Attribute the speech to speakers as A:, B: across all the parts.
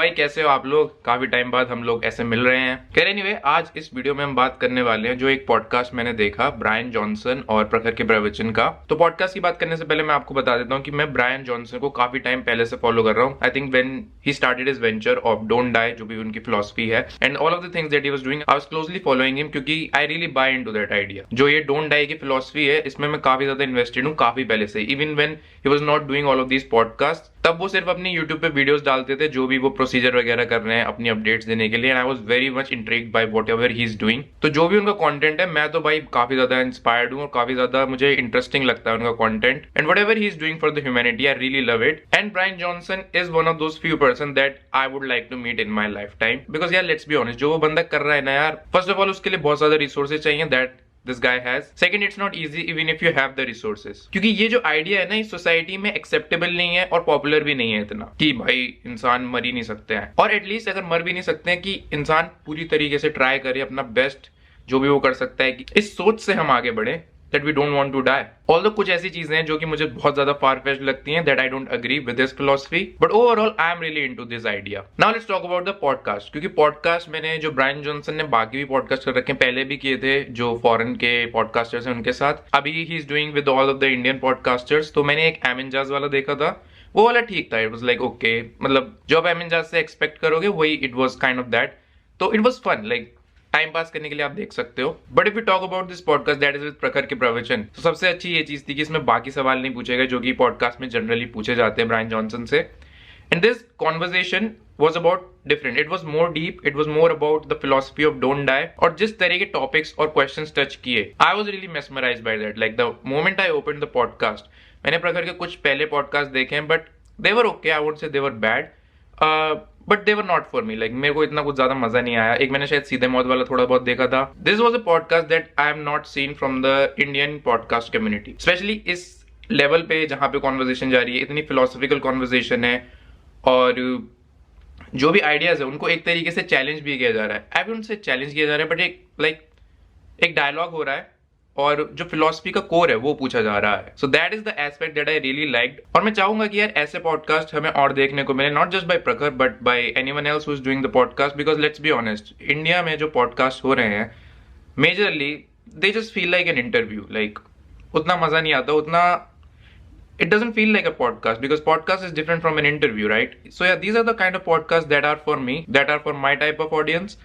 A: भाई, कैसे हो आप लोग? काफी टाइम बाद हम लोग ऐसे मिल रहे हैं। खैर एनीवे, आज इस वीडियो में हम बात करने वाले हैं जो एक पॉडकास्ट मैंने देखा, ब्रायन जॉनसन और प्रखर के प्रवचन का। तो पॉडकास्ट की बात करने से पहले मैं आपको बता देता हूँ कि मैं ब्रायन जॉनसन को काफी टाइम पहले से फॉलो कर रहा हूँ। I think when he started his venture of don't die, जो भी उनकी फिलॉसफी है, and all of the things that he was doing, I was closely following him क्योंकि I really buy into that idea. जो ये don't die की philosophy है, इसमें मैं काफी ज्यादा इन्वेस्टेड हूँ काफी पहले से। Even when he was not doing all of these podcast, तब वो सिर्फ अपनी यूट्यूब पे वीडियोस डालते थे जो भी वो प्रोसीजर वगैरह कर रहे हैं अपनी अपडेट्स देने के लिए, and I was very much intrigued by whatever he is doing. तो जो भी उनका कंटेंट है, मैं तो भाई काफी ज्यादा इंस्पायर्ड हूँ और काफी ज्यादा मुझे इंटरेस्टिंग लगता है उनका content, and whatever he is doing for the humanity, I really love it. And Brian Johnson is one of those few person that I would like to meet in my life time, because यार let's be honest, जो वो बंदा कर रहा है ना यार, first of all उसके लिए बहुत ज्यादा रिसोर्सेज चाहिए, that this guy has. Second, it's not easy even if you have the resources. क्योंकि ये जो आइडिया है ना, इस सोसाइटी में एक्सेप्टेबल नहीं है और पॉपुलर भी नहीं है इतना कि भाई इंसान मर ही नहीं सकते हैं, और एटलीस्ट अगर मर भी नहीं सकते हैं कि इंसान पूरी तरीके से ट्राई करे अपना बेस्ट जो भी वो कर सकता है कि इस सोच से हम आगे बढ़े that we don't want to die. Although कुछ ऐसी चीजें हैं जो कि मुझे बहुत ज्यादा far-fetched लगती हैं, that I don't agree with this philosophy, but overall I am really into this idea. Now let's talk about the podcast. क्योंकि podcast मैंने जो ब्रायन जॉनसन ने बाकी भी पॉडकास्ट कर रखे हैं, पहले भी किए थे जो फॉरेन के पॉडकास्टर्स हैं उनके साथ, अभी ही is doing with all of the Indian podcasters. तो मैंने एक एमिनजाज वाला देखा था, वो वाला ठीक था, इट वाज लाइक ओके, मतलब जो आप एमिनजाज से एक्सपेक्ट करोगे वही it was kind of that. तो it was fun, like time pass करने के लिए आप देख सकते हो। But if you talk about this podcast that is with Prakhar के प्रवचन, तो सबसे अच्छी ये चीज थी कि इसमें बाकी सवाल नहीं पूछे गए जो कि पॉडकास्ट में जनरली पूछे जाते हैं ब्रायन जॉनसन से। And this conversation was about different. It was more deep. It was more about the philosophy of don't die. और जिस तरह के टॉपिक्स और क्वेश्चंस टच किए, I was really mesmerized by that. Like the moment I opened the podcast, मैंने प्रखर के कुछ पहले पॉडकास्ट देखे हैं, but they were okay. I won't say they were bad. But they were not for me, like मेरे को इतना कुछ ज्यादा मजा नहीं आया। एक मैंने शायद सीधे मौत वाला थोड़ा बहुत देखा था। This was a podcast that I am not seen from the Indian podcast community, specially इस लेवल पे जहां पे कॉन्वर्सेशन जा रही है, इतनी फिलोसॉफिकल कॉन्वर्सेशन है और जो भी आइडियाज है उनको एक तरीके से चैलेंज भी किया जा रहा है। आई वुडंट से चैलेंज किया जा रहा है, बट एक डायलॉग हो रहा है और जो फिलोसफी का कोर है वो पूछा जा रहा है। So that is the aspect that I really liked, और मैं चाहूंगा कि यार ऐसे पॉडकास्ट हमें और देखने को मिले, नॉट जस्ट बाय प्रखर but by anyone else who is doing the podcast, because let's be honest, India में जो पॉडकास्ट हो रहे हैं majorly they just feel like an interview, like उतना मजा नहीं आता, उतना it doesn't feel like a podcast because podcast is different from an interview, right? So yeah, these are the kind of podcasts that are for me, that are for my type of audience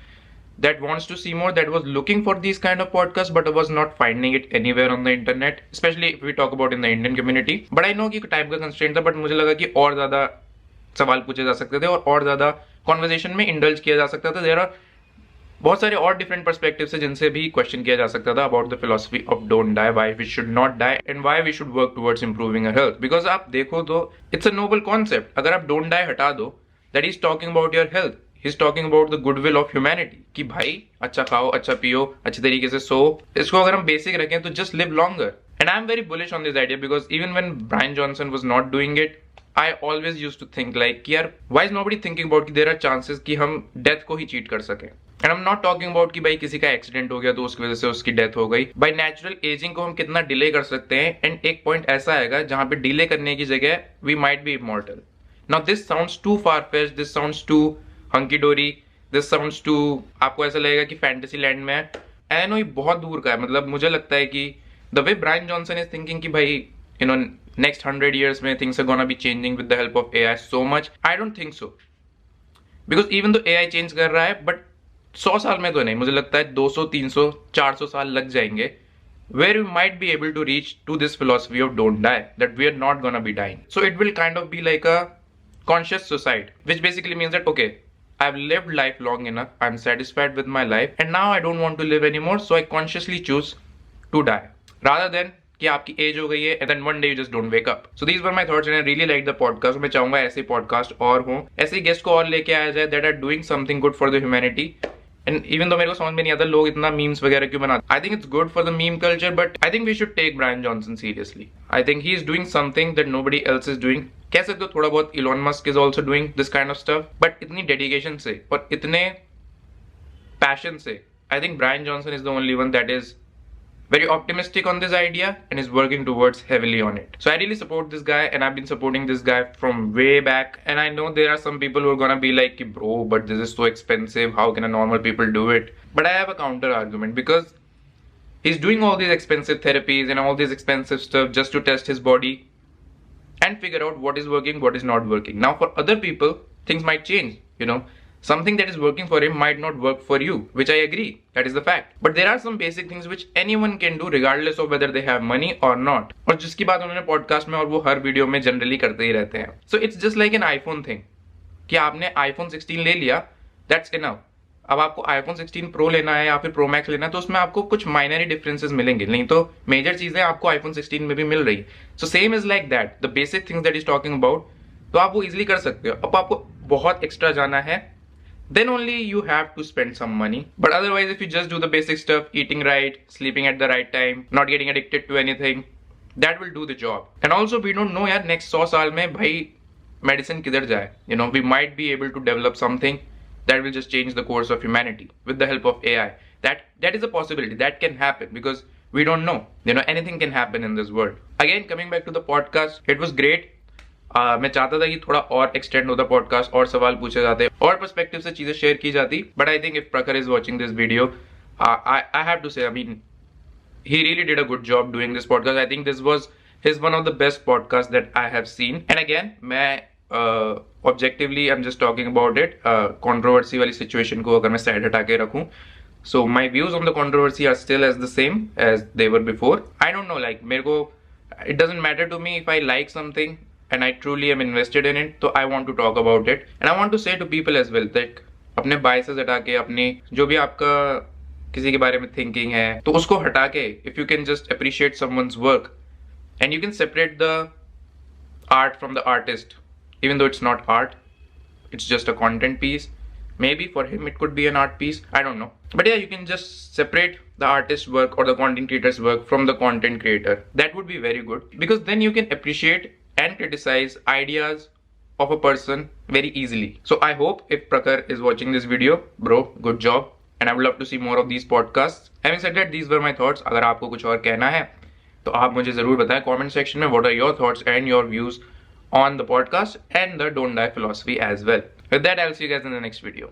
A: that wants to see more, that was looking for these kind of podcasts but was not finding it anywhere on the internet, especially if we talk about in the Indian community. But I know कि time का constraint था, but मुझे लगा कि और ज्यादा सवाल पूछे जा सकते थे और ज्यादा कॉन्वर्सेशन में इंडल्ज किया जा सकता था। देयर आर बहुत सारे और डिफरेंट पर्सपेक्टिव से जिनसे भी क्वेश्चन किया जा सकता था about the philosophy of don't die, why we should not die and why we should work towards improving our health. Because आप देखो तो इट्स अ नोबल कॉन्सेप्ट। अगर आप डोंट डाई हटा दो, that is talking about your health, he is talking about the goodwill of humanity, कि भाई अच्छा खाओ, अच्छा पियो, अच्छे तरीके से सो। इसको अगर हम बेसिक रखें तो just live longer. And I am very bullish on this idea because even when Brian Johnson was not doing it, I always used to think like कि यार why is nobody thinking about कि there are chances कि हम death को ही cheat कर सके। And I'm not talking about कि भाई किसी का एक्सीडेंट हो गया तो उसकी वजह से उसकी डेथ हो गई। बाय नेचुरल एजिंग को हम कितना डिले कर सकते हैं, एंड एक पॉइंट ऐसा आएगा जहां पे डिले करने की जगह we might be immortal. Now this sounds too far fetched, this sounds too hunky dory, this sounds to, आपको ऐसा लगेगा कि फैंटेसी लैंड में है। आई नो ये बहुत दूर का है, मतलब मुझे लगता है कि the way Brian Johnson is thinking कि भाई you know next 100 years में things are gonna be changing with the help of AI so much, I don't think so, because even though AI change कर रहा है, but 100 साल में तो नहीं, मुझे लगता है 200 300 400 साल लग जाएंगे where we might be able to reach to this philosophy of don't die, that we are not gonna be dying. So it will kind of be like a conscious suicide, which basically means that okay, I've lived life long enough, I'm satisfied with my life and now I don't want to live anymore, so I consciously choose to die rather than कि आपकी as हो गई है and then one day you just don't wake up. So these were my thoughts and I really like the podcast. मैं चाहूंगा ऐसे podcast और हों, ऐसे गेस्ट को और लेके आया जाए that are doing something good for the humanity. And even though मेरे को समझ में नहीं आता लोग इतना मीम्स वगैरह क्यों बनाते। I think it's good for the meme culture, but I think we should take Brian Johnson seriously. I think he is doing something that nobody else is doing. कह सकते हो थोड़ा बहुत Elon Musk is also doing this kind of stuff, but इतनी dedication से और इतने passion से I think Brian Johnson is the only one that is very optimistic on this idea and is working towards heavily on it. So I really support this guy, and I've been supporting this guy from way back. And I know there are some people who are gonna be like, bro, but this is so expensive. How can a normal people do it? But I have a counter argument, because he's doing all these expensive therapies and all this expensive stuff just to test his body and figure out what is working, what is not working. Now for other people, things might change, Something that is working for him might not work for you, which I agree. That is the fact. But there are some basic things which anyone can do regardless of whether they have money or not. और जिसकी बात उन्होंने podcast में और वो हर video में generally करते ही रहते हैं. So it's just like an iPhone thing. कि आपने iPhone 16 ले लिया, that's enough. अब आपको iPhone 16 Pro लेना है या फिर Pro Max लेना है, तो उसमें आपको कुछ माइनर डिफरेंसेस मिलेंगे, नहीं तो मेजर चीजें आपको iPhone 16 में भी मिल रही. So same is like that. The basic things that he's talking about, तो आप वो इजिली कर सकते हो. अब आपको बहुत एक्स्ट्रा जाना है, then only you have to spend some money. But otherwise, if you just do the basic stuff, eating right, sleeping at the right time, not getting addicted to anything, that will do the job. And also we don't know यार next 100 साल में भाई medicine किधर जाए. We might be able to develop something that will just change the course of humanity with the help of AI. That is a possibility. That can happen because we don't know. Anything can happen in this world. Again, coming back to the podcast, it was great. मैं चाहता था कि थोड़ा और extend होता podcast, और सवाल पूछे जाते, और पर्सपेक्टिव से चीजें शेयर की जाती. But I think if Prakhar is watching this video, I have to say, I mean, he really did a good job doing this podcast. I think this was one of the best podcasts that I have seen. And again, मैं objectively I'm just talking about it. Controversy वाली situation को अगर मैं side हटा के रखूं, so my views on the controversy are still as the same as they were before. I don't know, like मेरे को it doesn't matter to me if I like something and I truly am invested in it, so I want to talk about it. And I want to say to people as well that अपने biases हटा के, अपने जो भी आपका किसी के बारे में thinking है, तो उसको हटा के, if you can just appreciate someone's work and you can separate the art from the artist, even though it's not art, it's just a content piece. Maybe for him it could be an art piece, I don't know. But yeah, you can just separate the artist's work or the content creator's work from the content creator. That would be very good, because then you can appreciate and criticize ideas of a person very easily. So I hope if Prakhar is watching this video, bro, good job, and I would love to see more of these podcasts. Having said that, these were my thoughts. अगर आपको कुछ और कहना है तो आप मुझे जरूर बताएं comment section में what are your thoughts and your views on the podcast and the Don't Die philosophy as well. With that, I'll see you guys in the next video.